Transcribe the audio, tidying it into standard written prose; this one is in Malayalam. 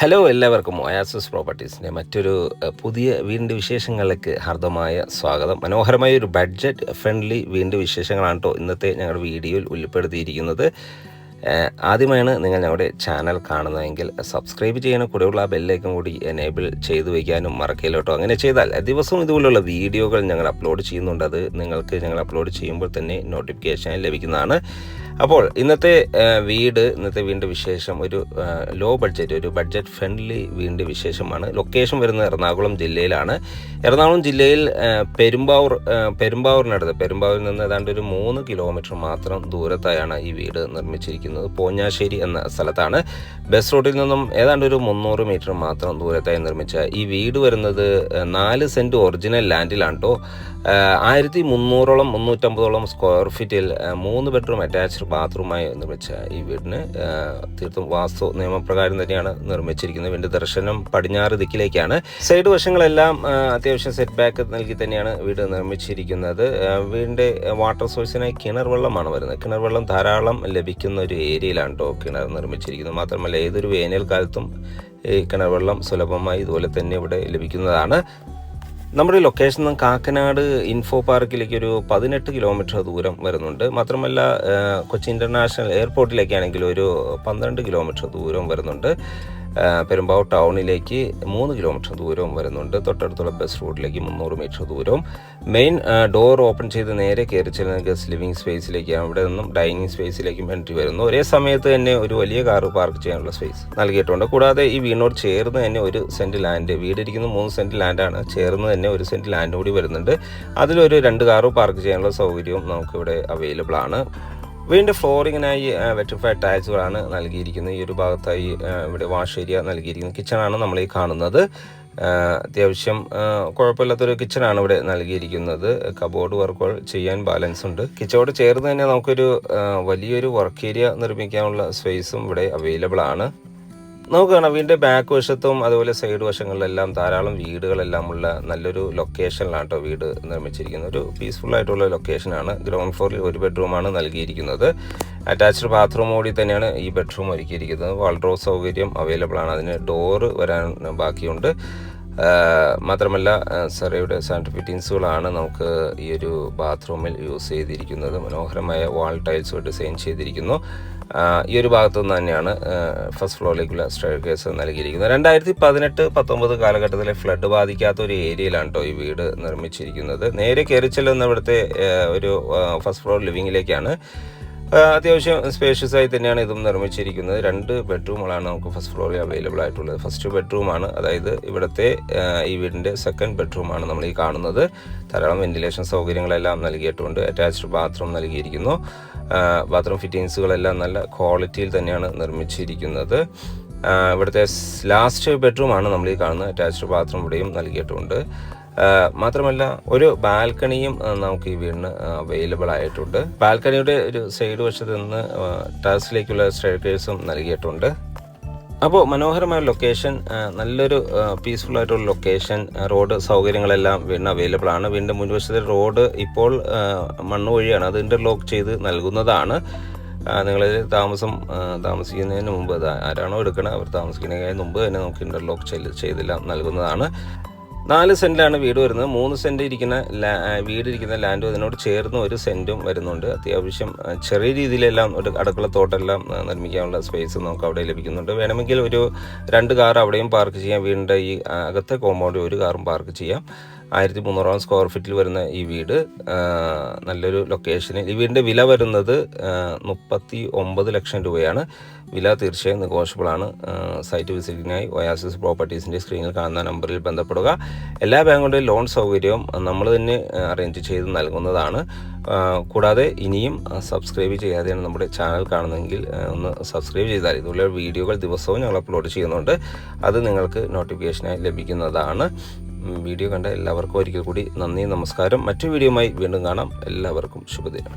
ഹലോ എല്ലാവർക്കും ഒയാസിസ് പ്രോപ്പർട്ടീസിൻ്റെ മറ്റൊരു പുതിയ വീടിൻ്റെ വിശേഷങ്ങളിലേക്ക് ഹാർദമായ സ്വാഗതം. മനോഹരമായ ഒരു ബഡ്ജറ്റ് ഫ്രണ്ട്ലി വീടിൻ്റെ വിശേഷങ്ങളാണ് കേട്ടോ ഇന്നത്തെ ഞങ്ങളുടെ വീഡിയോയിൽ ഉൾപ്പെടുത്തിയിരിക്കുന്നത്. ആദ്യമായാണ് നിങ്ങൾ ഞങ്ങളുടെ ചാനൽ കാണുന്നതെങ്കിൽ സബ്സ്ക്രൈബ് ചെയ്യണം, കൂടെയുള്ള ആ ബെല്ലൈക്കൺ കൂടി എനേബിൾ ചെയ്തു വയ്ക്കാനും മറക്കില്ല കേട്ടോ. അങ്ങനെ ചെയ്താൽ ദിവസവും ഇതുപോലുള്ള വീഡിയോകൾ ഞങ്ങൾ അപ്ലോഡ് ചെയ്യുന്നുണ്ട്. അത് നിങ്ങൾക്ക് ഞങ്ങൾ അപ്ലോഡ് ചെയ്യുമ്പോൾ തന്നെ നോട്ടിഫിക്കേഷൻ ലഭിക്കുന്നതാണ്. അപ്പോൾ ഇന്നത്തെ വീടിൻ്റെ വിശേഷം ഒരു ലോ ബഡ്ജറ്റ്, ഒരു ബഡ്ജറ്റ് ഫ്രണ്ട്ലി വീടിൻ്റെ വിശേഷമാണ്. ലൊക്കേഷൻ വരുന്നത് എറണാകുളം ജില്ലയിലാണ്. എറണാകുളം ജില്ലയിൽ പെരുമ്പാവൂരിനടുത്ത്, പെരുമ്പാവൂരിൽ നിന്ന് ഏതാണ്ട് ഒരു 3 കിലോമീറ്റർ മാത്രം ദൂരത്തായാണ് ഈ വീട് നിർമ്മിച്ചിരിക്കുന്നത്. പോഞ്ഞാശ്ശേരി എന്ന സ്ഥലത്ആണ്. ബസ് റൂട്ടിൽ നിന്നും ഏതാണ്ട് ഒരു 300 മീറ്റർ മാത്രം ദൂരത്തായി നിർമ്മിച്ച ഈ വീട് വരുന്നത് 4 സെൻറ്റ് ഒറിജിനൽ ലാൻഡിലാണ് കേട്ടോ. 1350 സ്ക്വയർ ഫീറ്റിൽ 3 ബെഡ്റൂം അറ്റാച്ച്ഡ് ബാത്റൂമായി നിർമ്മിച്ച ഈ വീടിന് തീർത്തും വാസ്തു നിയമപ്രകാരം തന്നെയാണ് നിർമ്മിച്ചിരിക്കുന്നത്. വീടിൻ്റെ ദർശനം പടിഞ്ഞാറ് ദിക്കിലേക്കാണ്. സൈഡ് വശങ്ങളെല്ലാം അത്യാവശ്യം സെറ്റ് ബാക്ക് നൽകി തന്നെയാണ് വീട് നിർമ്മിച്ചിരിക്കുന്നത്. വീടിൻ്റെ വാട്ടർ സോഴ്സിനായി കിണർ വെള്ളമാണ് വരുന്നത്. കിണർ വെള്ളം ധാരാളം ലഭിക്കുന്ന ഒരു ഏരിയയിലാണ് കേട്ടോ കിണർ നിർമ്മിച്ചിരിക്കുന്നത്. മാത്രമല്ല ഏതൊരു വേനൽക്കാലത്തും ഈ കിണർ വെള്ളം സുലഭമായി ഇതുപോലെ തന്നെ ഇവിടെ ലഭിക്കുന്നതാണ്. നമ്മുടെ ലൊക്കേഷൻ നിന്ന് കാക്കനാട് ഇൻഫോ പാർക്കിലേക്ക് ഒരു 18 കിലോമീറ്റർ ദൂരം വരുന്നുണ്ട്. മാത്രമല്ല കൊച്ചി ഇൻ്റർനാഷണൽ എയർപോർട്ടിലേക്കാണെങ്കിൽ ഒരു 12 കിലോമീറ്റർ ദൂരം വരുന്നുണ്ട്. പെരുമ്പാവൂർ ടൗണിലേക്ക് 3 കിലോമീറ്റർ ദൂരവും വരുന്നുണ്ട്. തൊട്ടടുത്തുള്ള ബസ് റൂട്ടിലേക്ക് 300 മീറ്റർ ദൂരവും. മെയിൻ ഡോർ ഓപ്പൺ ചെയ്ത് നേരെ കയറി ചെല്ലുന്ന ഗസ്റ്റ് ലിവിംഗ് സ്പേസിലേക്കാണ്. ഇവിടെ നിന്നും ഡൈനിങ് സ്പേസിലേക്കും എൻട്രി വരുന്നു. ഒരേ സമയത്ത് തന്നെ ഒരു വലിയ കാർ പാർക്ക് ചെയ്യാനുള്ള സ്പേസ് നൽകിയിട്ടുണ്ട്. കൂടാതെ ഈ വീടിനോട് ചേർന്ന് തന്നെ 1 സെൻറ്റ് ലാൻഡ്, വീടിരിക്കുന്ന 3 സെൻറ്റ് ലാൻഡാണ്, ചേർന്ന് തന്നെ 1 സെൻറ്റ് ലാൻഡ് കൂടി വരുന്നുണ്ട്. അതിലൊരു 2 കാർ പാർക്ക് ചെയ്യാനുള്ള സൗകര്യവും നമുക്കിവിടെ അവൈലബിൾ ആണ്. വീടിൻ്റെ ഫ്ലോറിങ്ങിനായി വെട്രിഫൈഡ് ടൈൽസുകളാണ് നൽകിയിരിക്കുന്നത്. ഈ ഒരു ഭാഗത്തായി ഇവിടെ വാഷ് ഏരിയ നൽകിയിരിക്കുന്നത്. കിച്ചണാണ് നമ്മൾ ഈ കാണുന്നത്. അത്യാവശ്യം കുഴപ്പമില്ലാത്തൊരു കിച്ചണാണ് ഇവിടെ നൽകിയിരിക്കുന്നത്. കബോർഡ് വർക്കുകൾ ചെയ്യാൻ ബാലൻസ് ഉണ്ട്. കിച്ചണോട് ചേർന്ന് തന്നെ നമുക്കൊരു വലിയൊരു വർക്ക് ഏരിയ നിർമ്മിക്കാനുള്ള സ്പേസും ഇവിടെ അവൈലബിൾ ആണ്. നമുക്ക് കാണാം വീടിൻ്റെ ബാക്ക് വശത്തും അതുപോലെ സൈഡ് വശങ്ങളിലെല്ലാം ധാരാളം വീടുകളെല്ലാം ഉള്ള നല്ലൊരു ലൊക്കേഷനിലാണ് കേട്ടോ വീട് നിർമ്മിച്ചിരിക്കുന്നത്. ഒരു പീസ്ഫുൾ ആയിട്ടുള്ള ലൊക്കേഷനാണ്. ഗ്രൗണ്ട് ഫ്ലോറിൽ 1 ബെഡ്റൂമാണ് നൽകിയിരിക്കുന്നത്. അറ്റാച്ച്ഡ് ബാത്റൂം കൂടി തന്നെയാണ് ഈ ബെഡ്റൂം ഒരുക്കിയിരിക്കുന്നത്. വാൾഡ്രോബ് സൗകര്യം അവൈലബിൾ ആണ്. അതിന് ഡോറ് വരാൻ ബാക്കിയുണ്ട്. മാത്രമല്ല സെറയുടെ സാനിറ്ററി ഫിറ്റിങ്സുകളാണ് നമുക്ക് ഈ ഒരു ബാത്റൂമിൽ യൂസ് ചെയ്തിരിക്കുന്നത്. മനോഹരമായ വാൾ ടൈൽസ് ഡിസൈൻ ചെയ്തിരിക്കുന്നു. ഈ ഒരു ഭാഗത്തു നിന്ന് തന്നെയാണ് ഫസ്റ്റ് ഫ്ലോറിലേക്കുള്ള സ്റ്റെയർകേസ് നൽകിയിരിക്കുന്നത്. 2018-19 കാലഘട്ടത്തിലെ ഫ്ലഡ് ബാധിക്കാത്ത ഒരു ഏരിയയിലാണ് കേട്ടോ ഈ വീട് നിർമ്മിച്ചിരിക്കുന്നത്. നേരെ കയറി ചെല്ലുന്ന ഇവിടുത്തെ ഒരു ഫസ്റ്റ് ഫ്ലോർ ലിവിങ്ങിലേക്കാണ്. അത്യാവശ്യം സ്പേഷ്യസ് ആയി തന്നെയാണ് ഇതും നിർമ്മിച്ചിരിക്കുന്നത്. 2 ബെഡ്റൂമുകളാണ് നമുക്ക് ഫസ്റ്റ് ഫ്ലോറിൽ അവൈലബിൾ ആയിട്ടുള്ളത്. ഫസ്റ്റ് ബെഡ്റൂമാണ്, അതായത് ഇവിടുത്തെ ഈ വീടിൻ്റെ സെക്കൻഡ് ബെഡ്റൂമാണ് നമ്മൾ ഈ കാണുന്നത്. ധാരാളം വെന്റിലേഷൻ സൗകര്യങ്ങളെല്ലാം നൽകിയിട്ടുണ്ട്. അറ്റാച്ച്ഡ് ബാത്റൂം നൽകിയിരിക്കുന്നു. ബാത്റൂം ഫിറ്റിങ്സുകളെല്ലാം നല്ല ക്വാളിറ്റിയിൽ തന്നെയാണ് നിർമ്മിച്ചിരിക്കുന്നത്. ഇവിടുത്തെ ലാസ്റ്റ് ബെഡ്റൂമാണ് നമ്മൾ ഈ കാണുന്നത്. അറ്റാച്ച്ഡ് ബാത്റൂം ഇവിടെയും നൽകിയിട്ടുണ്ട്. മാത്രമല്ല ഒരു ബാൽക്കണിയും നമുക്ക് ഈ വീടിന് അവൈലബിൾ ആയിട്ടുണ്ട്. ബാൽക്കണിയുടെ ഒരു സൈഡ് വശത്ത് നിന്ന് ടെറസിലേക്കുള്ള സ്റ്റെയർകേസും നൽകിയിട്ടുണ്ട്. അപ്പോൾ മനോഹരമായ ലൊക്കേഷൻ, നല്ലൊരു പീസ്ഫുൾ ആയിട്ടുള്ള ലൊക്കേഷൻ. റോഡ് സൗകര്യങ്ങളെല്ലാം വീടിന് അവൈലബിൾ ആണ്. വീടിൻ്റെ മുൻവശത്തെ റോഡ് ഇപ്പോൾ മണ്ണ് വഴിയാണ്, അത് ഇൻ്റർലോക്ക് ചെയ്ത് നൽകുന്നതാണ്. നിങ്ങളിത് താമസിക്കുന്നതിന് മുമ്പ് ആരാണോ എടുക്കുന്നത് അവർ താമസിക്കുന്നതിന് മുമ്പ് തന്നെ നമുക്ക് ഇൻ്റർലോക്ക് ചെയ്തെല്ലാം നൽകുന്നതാണ്. 4 സെൻറ്റിലാണ് വീട് വരുന്നത്. 3 സെൻറ്റ് വീടിരിക്കുന്ന ലാൻഡും അതിനോട് ചേർന്ന് 1 സെൻറ്റും വരുന്നുണ്ട്. അത്യാവശ്യം ചെറിയ രീതിയിലെല്ലാം ഒരു അടുക്കളത്തോട്ടെല്ലാം നിർമ്മിക്കാനുള്ള സ്പേസ് നമുക്ക് അവിടെ ലഭിക്കുന്നുണ്ട്. വേണമെങ്കിൽ ഒരു 2 കാർ അവിടെയും പാർക്ക് ചെയ്യാം. വീടിൻ്റെ ഈ അകത്തെ കോമ്പൗണ്ടിൽ 1 കാറും പാർക്ക് ചെയ്യാം. 1300 സ്ക്വയർ ഫീറ്റിൽ വരുന്ന ഈ വീട് നല്ലൊരു ലൊക്കേഷനിൽ. ഈ വീടിൻ്റെ വില വരുന്നത് 39 ലക്ഷം രൂപയാണ്. വില തീർച്ചയായും നെഗോഷ്യബിൾ ആണ്. സൈറ്റ് വിസിറ്റിനായി ഒയാസിസ് പ്രോപ്പർട്ടീസിൻ്റെ സ്ക്രീനിൽ കാണുന്ന നമ്പറിൽ ബന്ധപ്പെടുക. എല്ലാ ബാങ്കുകളുടെയും ലോൺ സൗകര്യവും നമ്മൾ തന്നെ അറേഞ്ച് ചെയ്ത് നൽകുന്നതാണ്. കൂടാതെ ഇനിയും സബ്സ്ക്രൈബ് ചെയ്യാതെയാണ് നമ്മുടെ ചാനൽ കാണുന്നതെങ്കിൽ ഒന്ന് സബ്സ്ക്രൈബ് ചെയ്താൽ ഇതുപോലെ വീഡിയോകൾ ദിവസവും ഞങ്ങൾ അപ്ലോഡ് ചെയ്യുന്നുണ്ട്. അത് നിങ്ങൾക്ക് നോട്ടിഫിക്കേഷനായി ലഭിക്കുന്നതാണ്. വീഡിയോ കണ്ട എല്ലാവർക്കും ഒരിക്കൽ കൂടി നന്ദി, നമസ്കാരം. മറ്റു വീഡിയോയുമായി വീണ്ടും കാണാം. എല്ലാവർക്കും ശുഭദിനം.